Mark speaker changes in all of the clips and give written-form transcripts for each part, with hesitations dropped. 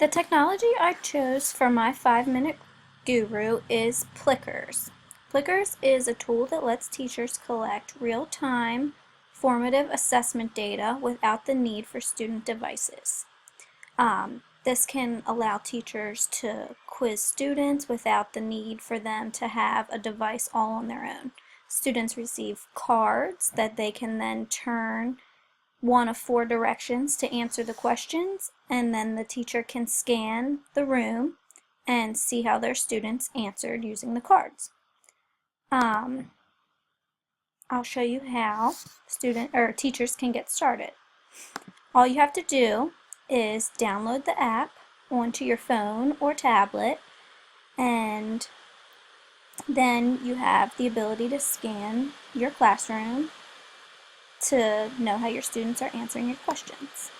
Speaker 1: The technology I chose for my 5-minute guru is Plickers. Plickers is a tool that lets teachers collect real-time formative assessment data without the need for student devices. This can allow teachers to quiz students without the need for them to have a device all on their own. Students receive cards that they can then turn one of 4 directions to answer the questions, and then the teacher can scan the room and see how their students answered using the cards. I'll show you how teachers can get started. All you have to do is download the app onto your phone or tablet, and then you have the ability to scan your classroom to know how your students are answering your questions.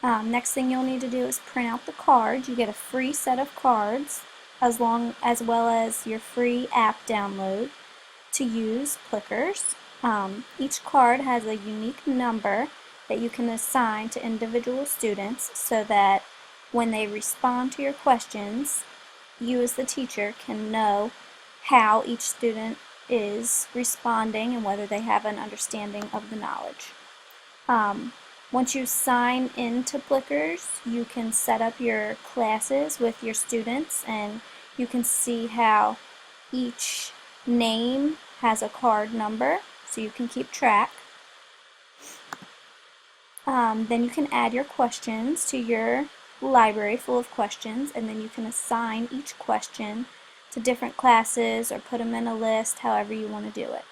Speaker 1: Next thing you'll need to do is print out the cards. You get a free set of cards as well as your free app download to use Plickers. Each card has a unique number that you can assign to individual students so that when they respond to your questions, you as the teacher can know how each student is responding and whether they have an understanding of the knowledge. Once you sign into Plickers, you can set up your classes with your students, and you can see how each name has a card number so you can keep track. Then you can add your questions to your library full of questions, and then you can assign each question to different classes or put them in a list, however you want to do it.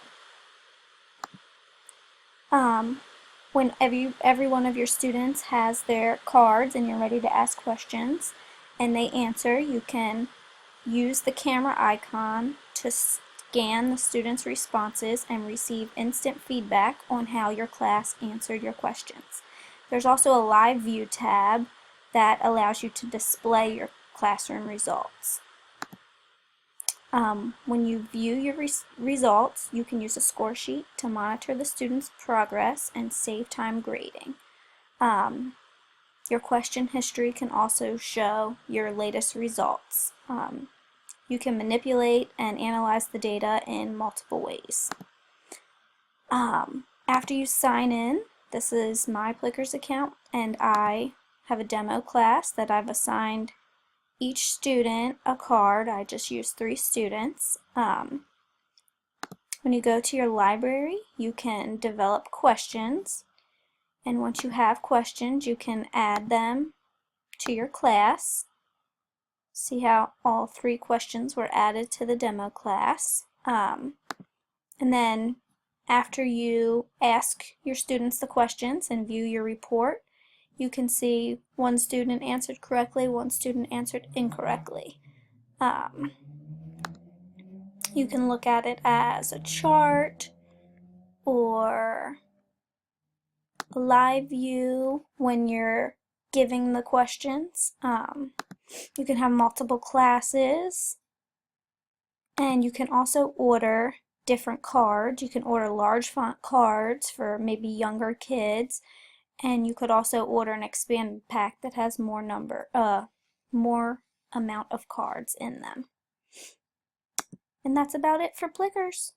Speaker 1: When every one of your students has their cards and you're ready to ask questions and they answer, you can use the camera icon to scan the students' responses and receive instant feedback on how your class answered your questions. There's also a live view tab that allows you to display your classroom results. When you view your results, you can use a score sheet to monitor the student's progress and save time grading. Your question history can also show your latest results. You can manipulate and analyze the data in multiple ways. After you sign in, this is my Plickers account, and I have a demo class that I've assigned each student a card. I just used 3 students. When you go to your library, you can develop questions, and once you have questions, you can add them to your class. See how all 3 questions were added to the demo class. And then after you ask your students the questions and view your report, you can see one student answered correctly, one student answered incorrectly. You can look at it as a chart or a live view when you're giving the questions. You can have multiple classes, and you can also order different cards. You can order large font cards for maybe younger kids, and you could also order an expanded pack that has more amount of cards in them. And that's about it for Plickers.